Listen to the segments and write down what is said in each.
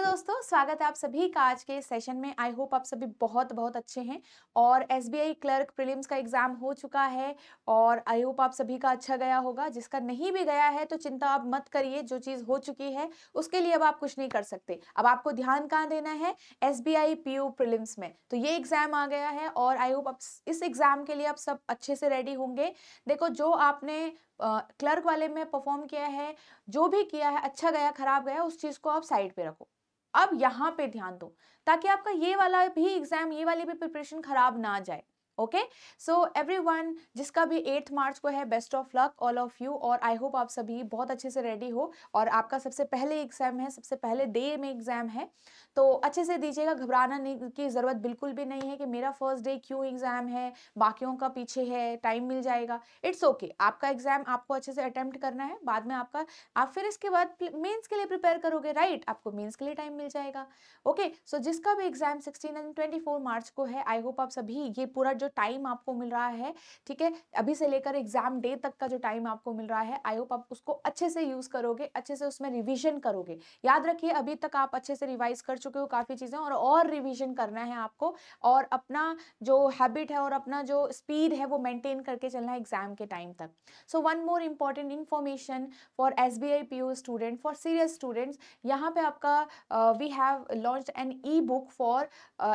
दोस्तों, स्वागत है आप सभी का आज के सेशन में। आई होप आप सभी बहुत बहुत अच्छे हैं और एसबीआई क्लर्क प्रीलिम्स का एग्जाम हो चुका है और आई होप आप सभी का अच्छा गया होगा। जिसका नहीं भी गया है तो चिंता आप मत करिए, जो चीज़ हो चुकी है उसके लिए अब आप कुछ नहीं कर सकते। अब आपको ध्यान कहाँ देना है? एसबीआई पीयू प्रीलिम्स में। तो ये एग्जाम आ गया है और आई होप आप इस एग्जाम के लिए आप सब अच्छे से रेडी होंगे। देखो, जो आपने क्लर्क वाले में परफॉर्म किया है, जो भी किया है, अच्छा गया खराब गया, उस चीज को आप साइड पे रखो। अब यहाँ पे ध्यान दो ताकि आपका ये वाला भी एग्जाम, ये वाली भी प्रिपरेशन खराब ना जाए। ओके, सो एवरीवन, जिसका भी 8 मार्च को है, best of luck all of you. और आई होप आप सभी बहुत अच्छे से रेडी हो और आपका सबसे पहले एग्जाम है, सबसे पहले डे में एग्जाम है, तो अच्छे से दीजिएगा। घबराना नहीं की जरूरत बिल्कुल भी नहीं है कि मेरा फर्स्ट डे क्यों एग्जाम है, बाकियों का पीछे है, टाइम मिल जाएगा। इट्स ओके, आपका एग्जाम आपको अच्छे से अटेम्प्ट करना है। बाद में आपका, आप फिर इसके बाद मेंस के लिए प्रिपेयर करोगे, राइट? आपको मेंस के लिए टाइम मिल जाएगा। ओके, सो जिसका भी एग्जाम 16 एंड 24 मार्च को है, आई होप आप सभी ये पूरा जो टाइम आपको मिल रहा है, ठीक है, अभी से लेकर एग्जाम डे तक का जो टाइम आपको मिल रहा है, आई होप आप उसको अच्छे से यूज करोगे, अच्छे से उसमें रिवीजन करोगे। याद रखिए, अभी तक आप अच्छे से रिवाइज कर चुके हो काफी चीजें, और रिवीजन करना है आपको, और अपना जो हैबिट है और अपना जो स्पीड है वो मेंटेन करके चलना है एग्जाम के टाइम तक। So one more important information for SBI PU student, for serious students, यहाँ पे आपका we have launched an ebook for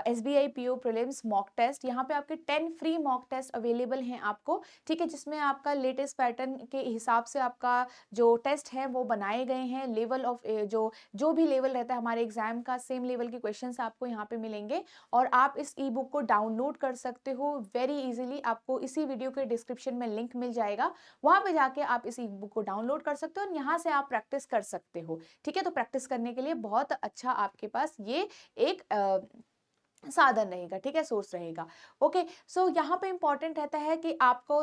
SBI PU prelims mock test. यहाँ पे आपके 10 फ्री मॉक टेस्ट अवेलेबल हैं आपको, ठीक है, जिसमें आपका लेटेस्ट पैटर्न के हिसाब से आपका जो टेस्ट है वो बनाए गए हैं। लेवल ऑफ जो जो भी लेवल रहता है हमारे एग्जाम का, सेम लेवल के क्वेश्चंस आपको यहाँ पे मिलेंगे और आप इस ई बुक को डाउनलोड कर सकते हो वेरी इजीली। आपको इसी वीडियो के डिस्क्रिप्शन में लिंक मिल जाएगा, वहां पे जाके आप इस ई बुक को डाउनलोड कर सकते हो और यहाँ से आप प्रैक्टिस कर सकते हो। ठीक है, तो प्रैक्टिस करने के लिए बहुत अच्छा आपके पास ये एक साधन रहेगा, ठीक है, सोर्स रहेगा। ओके, सो यहाँ पे इंपॉर्टेंट रहता है कि आपको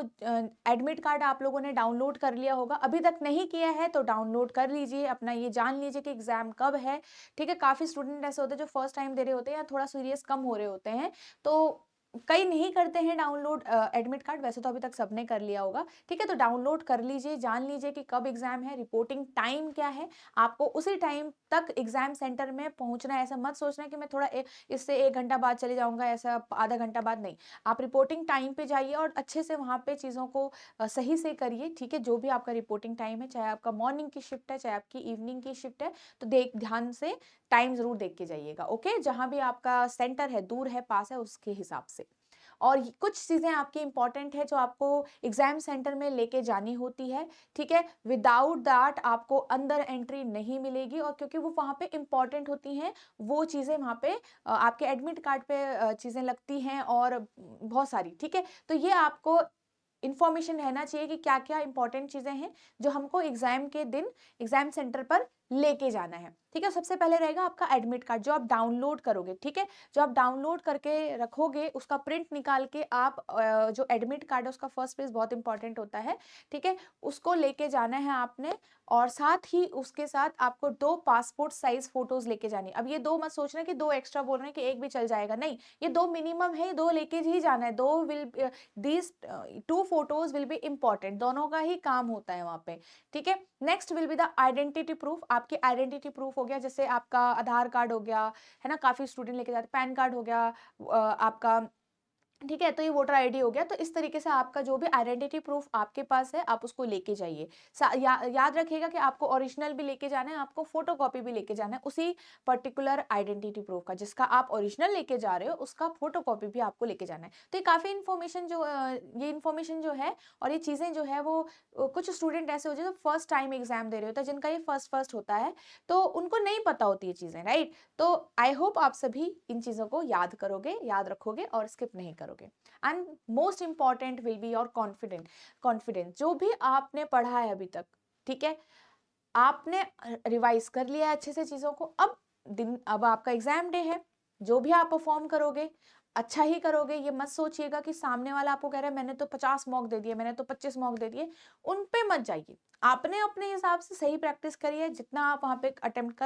एडमिट कार्ड आप लोगों ने डाउनलोड कर लिया होगा, अभी तक नहीं किया है तो डाउनलोड कर लीजिए, अपना ये जान लीजिए कि एग्जाम कब है। ठीक है, काफी स्टूडेंट ऐसे होते हैं जो फर्स्ट टाइम दे रहे होते हैं या थोड़ा सीरियस कम हो रहे होते हैं, तो कई नहीं करते हैं डाउनलोड एडमिट कार्ड। वैसे तो अभी तक सबने कर लिया होगा, ठीक है, तो डाउनलोड कर लीजिए, जान लीजिए कि कब एग्जाम है, रिपोर्टिंग टाइम क्या है। आपको उसी टाइम तक एग्जाम सेंटर में पहुंचना है। ऐसा मत सोचना कि मैं थोड़ा इससे 1 घंटा बाद चले जाऊंगा, ऐसा आधा घंटा बाद नहीं। आप रिपोर्टिंग टाइम पे जाइए और अच्छे से वहां पे चीज़ों को सही से करिए, ठीक है। जो भी आपका रिपोर्टिंग टाइम है, चाहे आपका मॉर्निंग की शिफ्ट है, चाहे आपकी इवनिंग की शिफ्ट है, तो देख ध्यान से टाइम जरूर देख के जाइएगा। ओके, जहां भी आपका सेंटर है, दूर है पास है, उसके हिसाब से। और कुछ चीज़ें आपकी इंपॉर्टेंट है जो आपको एग्जाम सेंटर में लेके जानी होती है, ठीक है। विदाउट दैट आपको अंदर एंट्री नहीं मिलेगी, और क्योंकि वो वहाँ पे इंपॉर्टेंट होती हैं, वो चीज़ें वहाँ पे आपके एडमिट कार्ड पे चीज़ें लगती हैं और बहुत सारी, ठीक है। तो ये आपको इंफॉर्मेशन रहना चाहिए कि क्या क्या इंपॉर्टेंट चीज़ें हैं जो हमको एग्जाम के दिन एग्जाम सेंटर पर लेके जाना है, ठीक है। सबसे पहले रहेगा आपका एडमिट कार्ड जो आप डाउनलोड करोगे, ठीक है। जो आप डाउनलोड करके रखोगे, उसका प्रिंट निकाल के आप जो एडमिट कार्ड है उसका फर्स्ट पेज बहुत इंपॉर्टेंट होता है, ठीक है, उसको लेके जाना है आपने। और साथ ही उसके साथ आपको 2 पासपोर्ट साइज फोटोज लेके जानी। अब ये 2 मत सोचना कि 2 एक्स्ट्रा बोल रहे हैं कि एक भी चल जाएगा, नहीं, ये 2 मिनिमम है, 2 लेके ही जाना है। 2 will these 2 photos will be important, दोनों का ही काम होता है वहां पे, ठीक है। Next will be the identity proof. आपकी आइडेंटिटी प्रूफ हो गया, जैसे आपका आधार कार्ड हो गया, है ना, काफी स्टूडेंट लेके जाते, पैन कार्ड हो गया आपका, ठीक है, तो ये वोटर आईडी हो गया। तो इस तरीके से आपका जो भी आइडेंटिटी प्रूफ आपके पास है, आप उसको लेके जाइए। याद रखिएगा कि आपको ओरिजिनल भी लेके जाना है, आपको फोटोकॉपी भी लेके जाना है उसी पर्टिकुलर आइडेंटिटी प्रूफ का। जिसका आप ओरिजिनल लेके जा रहे हो उसका फोटोकॉपी भी आपको लेके जाना है। तो ये काफी इन्फॉर्मेशन जो ये इन्फॉर्मेशन जो है और ये चीजें जो है वो कुछ स्टूडेंट ऐसे हो जो फर्स्ट टाइम एग्जाम दे रहे होते हैं, जिनका ये फर्स्ट होता है, तो उनको नहीं पता होती ये चीजें, राइट। तो आई होप आप सभी इन चीजों को याद करोगे, याद रखोगे और स्किप नहीं करोगे। And most important will be your confidence. जो भी आपने पढ़ा है अभी तक, ठीक है, आपने रिवाइज कर लिया है अच्छे से चीजों को। अब आपका एग्जाम डे है, जो भी आप परफॉर्म करोगे अच्छा ही करोगे। ये मत सोचिएगा कि सामने वाला आपको कह रहा है मैंने तो 50 मॉक दे दिए, मैंने तो 25 मॉक दे दिए, उन पे मत जाइए। आपने अपने हिसाब से सही प्रैक्टिस करी है, जितना आप वहां पे अटेम्प्ट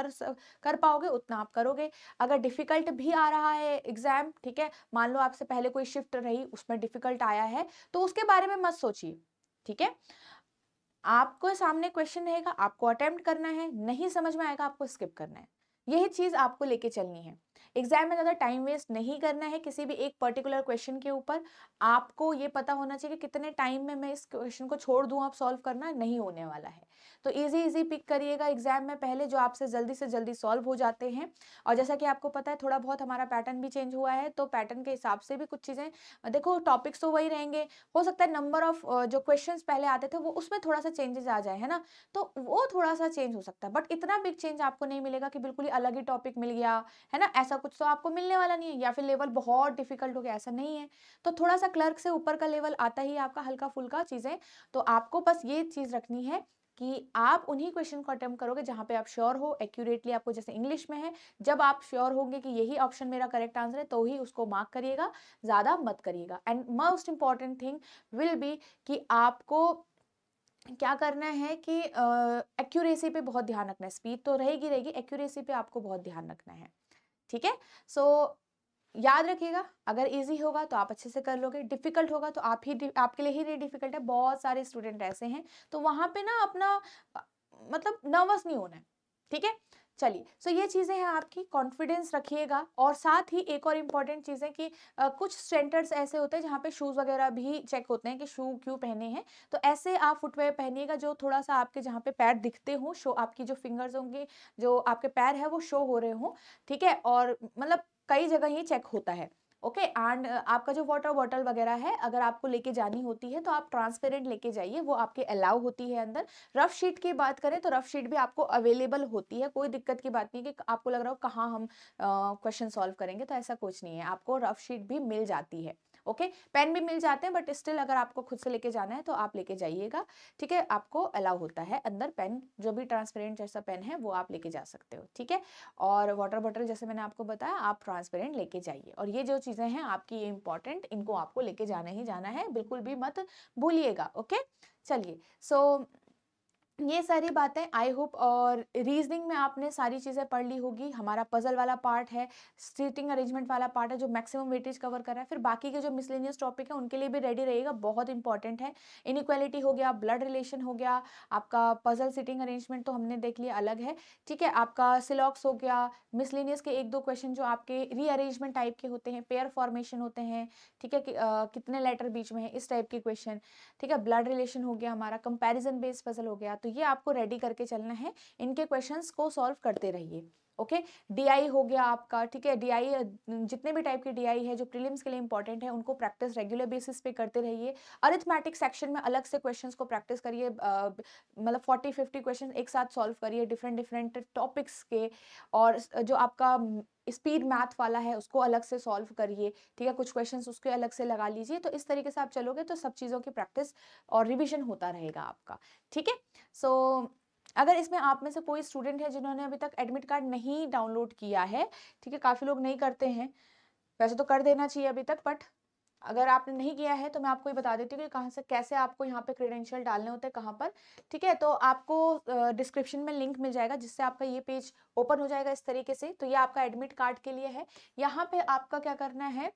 कर पाओगे उतना आप करोगे। अगर डिफिकल्ट भी आ रहा है एग्जाम, ठीक है, मान लो आपसे पहले कोई शिफ्ट रही उसमें डिफिकल्ट आया है, तो उसके बारे में मत सोचिए, ठीक है। आपको सामने क्वेश्चन रहेगा, आपको अटेम्प्ट करना है, नहीं समझ में आएगा आपको स्किप करना है, यही चीज़ आपको लेके चलनी है। एग्जाम में ज़्यादा टाइम वेस्ट नहीं करना है किसी भी एक पर्टिकुलर क्वेश्चन के ऊपर। आपको ये पता होना चाहिए कि कितने टाइम में मैं इस क्वेश्चन को छोड़ दूँ, अब सॉल्व करना नहीं होने वाला है। तो इजी इजी पिक करिएगा एग्जाम में पहले, जो आपसे जल्दी से जल्दी सॉल्व हो जाते हैं। और जैसा कि आपको पता है थोड़ा बहुत हमारा पैटर्न भी चेंज हुआ है, तो पैटर्न के हिसाब से भी कुछ चीज़ें, देखो टॉपिक्स तो वही रहेंगे, हो सकता है नंबर ऑफ जो क्वेश्चंस पहले आते थे वो उसमें थोड़ा सा चेंजेस आ जाए, है ना, तो वो थोड़ा सा चेंज हो सकता है, बट इतना बिग चेंज आपको नहीं मिलेगा कि बिल्कुल ही अलग ही टॉपिक मिल गया, है ना, ऐसा कुछ तो आपको मिलने वाला नहीं है, या फिर लेवल बहुत डिफिकल्ट हो गया, ऐसा नहीं है। तो थोड़ा सा क्लर्क से ऊपर का लेवल आता ही आपका हल्का फुल्का चीजें। तो आपको बस ये चीज रखनी है कि आप उन्हीं क्वेश्चन को अटेम्प्ट करोगे जहां पे आप श्योर हो एक्यूरेटली, आपको जैसे इंग्लिश में है, जब आप श्योर होंगे कि यही ऑप्शन मेरा करेक्ट आंसर है तो ही उसको मार्क करिएगा, ज्यादा मत करिएगा। And most important thing will be कि आपको क्या करना है कि एक्यूरेसी पे बहुत ध्यान रखना है। स्पीड तो रहेगी रहेगी, एक्यूरेसी पे आपको बहुत ध्यान रखना है। ठीक है, सो याद रखिएगा, अगर इजी होगा तो आप अच्छे से कर लोगे, डिफिकल्ट होगा तो आपके लिए ही डिफिकल्ट है, बहुत सारे स्टूडेंट ऐसे हैं, तो वहां पे ना अपना अ, मतलब नर्वस नहीं होना है। ठीक है, चलिए, सो ये चीजें हैं आपकी, कॉन्फिडेंस रखिएगा। और साथ ही एक और इम्पॉर्टेंट चीज है कि कुछ सेंटर्स ऐसे होते हैं जहाँ पे शूज वगैरह भी चेक होते हैं कि शू क्यों पहने हैं, तो ऐसे आप फुटवेयर पहनिएगा जो थोड़ा सा आपके जहाँ पे पैर दिखते हो, शो आपकी जो फिंगर्स होंगे, जो आपके पैर है वो शो हो रहे हो। ठीक है, और मतलब कई जगह ये चेक होता है। ओके, एंड आपका जो वाटर बॉटल वगैरह है अगर आपको लेके जानी होती है तो आप ट्रांसपेरेंट लेके जाइए, वो आपके अलाउ होती है अंदर। रफ शीट की बात करें तो रफ शीट भी आपको अवेलेबल होती है, कोई दिक्कत की बात नहीं है कि आपको लग रहा हो कहाँ हम क्वेश्चन सॉल्व करेंगे, तो ऐसा कुछ नहीं है, आपको रफ शीट भी मिल जाती है। ओके, पेन भी मिल जाते हैं, बट स्टिल अगर आपको खुद से लेके जाना है तो आप लेके जाइएगा। ठीक है, आपको अलाउ होता है अंदर, पेन जो भी ट्रांसपेरेंट जैसा पेन है वो आप लेके जा सकते हो। ठीक है, और वाटर बॉटल जैसे मैंने आपको बताया आप ट्रांसपेरेंट लेके जाइए। और ये जो चीजें हैं आपकी ये इंपॉर्टेंट, इनको आपको लेके जाना ही जाना है, बिल्कुल भी मत भूलिएगा। ओके, चलिए, सो ये सारी बातें आई होप, और रीजनिंग में आपने सारी चीज़ें पढ़ ली होगी। हमारा पजल वाला पार्ट है, सीटिंग अरेंजमेंट वाला पार्ट है जो मैक्सिमम वेटेज कवर कर रहा है, फिर बाकी के जो मिसलेनियस टॉपिक है उनके लिए भी रेडी रहिएगा, बहुत इंपॉर्टेंट है। इनइक्वालिटी हो गया, ब्लड रिलेशन हो गया, आपका पजल सीटिंग अरेंजमेंट तो हमने देख लिया अलग है। ठीक है, आपका सिलॉक्स हो गया, मिसलेनियस के एक दो क्वेश्चन जो आपके रीअरेंजमेंट टाइप के होते हैं, पेयर फॉर्मेशन होते हैं, ठीक है, कितने लेटर बीच में है, इस टाइप के क्वेश्चन। ठीक है, ब्लड रिलेशन हो गया, हमारा कंपैरिजन बेस्ड पजल हो गया, तो ये आपको रेडी करके चलना है, इनके क्वेश्चंस को सॉल्व करते रहिए। ओके, डीआई हो गया आपका। ठीक है, डीआई जितने भी टाइप के डीआई है जो प्रीलिम्स के लिए इंपॉर्टेंट है उनको प्रैक्टिस रेगुलर बेसिस पे करते रहिए। अरिथमेटिक सेक्शन में अलग से क्वेश्चंस को प्रैक्टिस करिए, मतलब 40-50 क्वेश्चन एक साथ सॉल्व करिए डिफरेंट डिफरेंट टॉपिक्स के। और जो आपका स्पीड मैथ वाला है उसको अलग से सॉल्व करिए। ठीक है, कुछ क्वेश्चंस उसके अलग से लगा लीजिए, तो इस तरीके से आप चलोगे तो सब चीज़ों की प्रैक्टिस और रिवीजन होता रहेगा आपका। ठीक है, सो अगर इसमें आप में से कोई स्टूडेंट है जिन्होंने अभी तक एडमिट कार्ड नहीं डाउनलोड किया है, ठीक है, काफ़ी लोग नहीं करते हैं, वैसे तो कर देना चाहिए अभी तक, बट अगर आपने नहीं किया है तो मैं आपको ये बता देती हूँ कि कहाँ से कैसे आपको यहाँ पे क्रेडेंशियल डालने होते हैं, कहाँ पर। ठीक है, तो आपको डिस्क्रिप्शन में लिंक मिल जाएगा जिससे आपका ये पेज ओपन हो जाएगा इस तरीके से। तो ये आपका एडमिट कार्ड के लिए है। यहाँ पे आपका क्या करना है,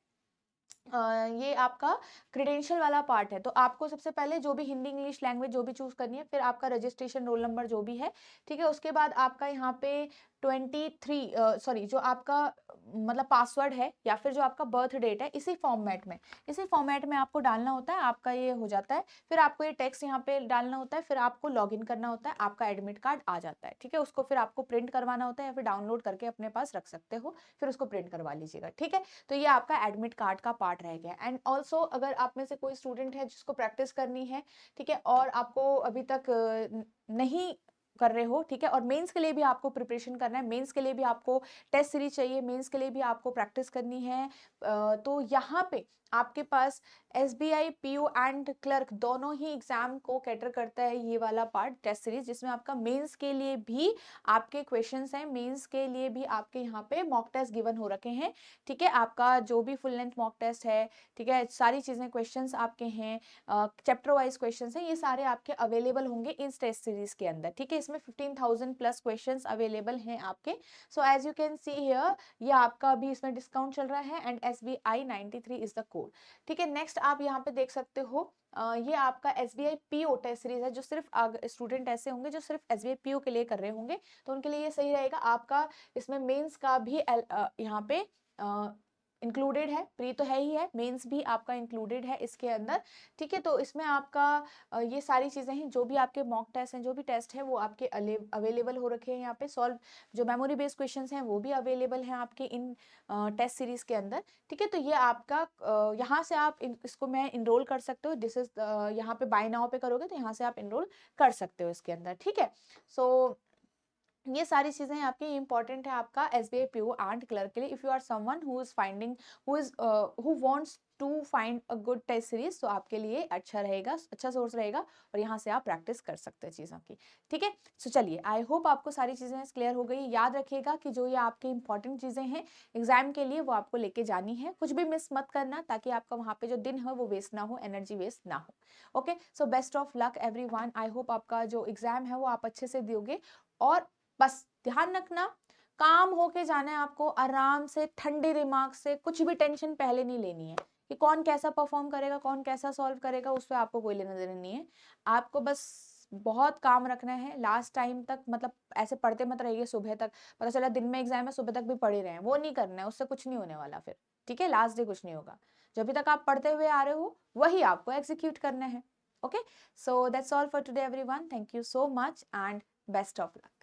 ये आपका क्रेडेंशियल वाला पार्ट है, तो आपको सबसे पहले जो भी हिंदी इंग्लिश लैंग्वेज जो भी चूज करनी है, फिर आपका रजिस्ट्रेशन रोल नंबर जो भी है, ठीक है, उसके बाद आपका यहाँ पे 23 सॉरी जो आपका मतलब पासवर्ड है या फिर जो आपका बर्थ डेट है, इसी फॉर्मेट में आपको डालना होता है, आपका ये हो जाता है। फिर आपको ये टेक्स्ट यहाँ पे डालना होता है, फिर आपको लॉगिन करना होता है, आपका एडमिट कार्ड आ जाता है। ठीक है, उसको फिर आपको प्रिंट करवाना होता है या फिर डाउनलोड करके अपने पास रख सकते हो, फिर उसको प्रिंट करवा लीजिएगा। ठीक है, तो ये आपका एडमिट कार्ड का पार्ट रह गया। एंड ऑल्सो अगर आप में से कोई स्टूडेंट है जिसको प्रैक्टिस करनी है, ठीक है, और आपको अभी तक नहीं कर रहे हो, ठीक है, और मेंस के लिए भी आपको प्रिपरेशन करना है, मेंस के लिए भी आपको टेस्ट सीरीज चाहिए, मेंस के लिए भी आपको प्रैक्टिस करनी है, तो यहाँ पे आपके पास एसबीआई पीयू एंड क्लर्क दोनों ही एग्जाम को कैटर करता है ये वाला पार्ट टेस्ट सीरीज, जिसमें आपका मेंस के लिए भी आपके क्वेश्चंस हैं, मेंस के लिए भी आपके यहाँ पे मॉक टेस्ट गिवन हो रखे हैं। ठीक है, आपका जो भी फुल लेंथ मॉक टेस्ट है, ठीक है, सारी चीजें क्वेश्चंस आपके हैं, चैप्टर वाइज क्वेश्चंस हैं, ये सारे आपके अवेलेबल होंगे इस टेस्ट सीरीज के अंदर। ठीक है, इसमें इसमें 15,000 प्लस क्वेश्चंस अवेलेबल हैं आपके। So as you can see here, ये आपका अभी इसमें डिस्काउंट चल रहा है and SBI 93 is the code. ठीक है, नेक्स्ट आप यहाँ पे देख सकते हो, ये आपका SBI PO टेस्ट सीरीज है, जो सिर्फ स्टूडेंट ऐसे होंगे जो सिर्फ SBI PO के लिए कर रहे होंगे, तो उनके लिए ये सही रहेगा। आपका इसमें मेंस का भी यहाँ पे इंक्लूडेड है, प्री तो है ही है, मेंस भी आपका इंक्लूडेड है इसके अंदर। ठीक है, तो इसमें आपका ये सारी चीज़ें हैं, जो भी आपके मॉक टेस्ट हैं, जो भी टेस्ट हैं वो आपके अवेलेबल हो रखे हैं यहाँ पे। सॉल्व जो मेमोरी बेस्ड क्वेश्चंस हैं वो भी अवेलेबल हैं आपके इन टेस्ट सीरीज के अंदर। ठीक है, तो ये आपका यहाँ से आप इसको मैं इनरोल कर सकते हो। दिस इज यहाँ पे बाय नाउ पे करोगे तो यहाँ से आप इनरोल कर सकते हो इसके अंदर। ठीक है, सो ये सारी चीजें आपकी इंपॉर्टेंट है आपका SBI PO एंड क्लर्क के लिए। If you are someone who is finding who wants to find a good test series, तो आपके लिए अच्छा रहेगा, अच्छा सोर्स रहेगा, और यहाँ से आप प्रैक्टिस कर सकते हैं चीज़ों की। ठीक है, सो चलिए, आई होप आपको सारी चीज़ें क्लियर हो गई। याद रखिएगा कि जो ये आपकी इंपॉर्टेंट चीज़ें हैं एग्जाम के लिए वो आपको लेके जानी है, कुछ भी मिस मत करना, ताकि आपका वहाँ पे जो दिन है वो वेस्ट ना हो, एनर्जी वेस्ट ना हो। Okay, so best of luck everyone. I hope आपका जो एग्जाम है वो आप अच्छे से दोगे, और बस ध्यान रखना, काम होके जाना है आपको, आराम से ठंडे दिमाग से, कुछ भी टेंशन पहले नहीं लेनी है कि कौन कैसा परफॉर्म करेगा, कौन कैसा सॉल्व करेगा, उस पर आपको कोई लेना देना नहीं है। आपको बस बहुत काम रखना है लास्ट टाइम तक, मतलब ऐसे पढ़ते मत रहिए सुबह तक, पता चला दिन में एग्जाम है सुबह तक भी पढ़े रहे हैं, वो नहीं करना है, उससे कुछ नहीं होने वाला फिर। ठीक है, लास्ट डे कुछ नहीं होगा, जब भी तक आप पढ़ते हुए आ रहे हो वही आपको एग्जीक्यूट करना है। Okay, so that's all for today everyone, thank you so much and best of luck.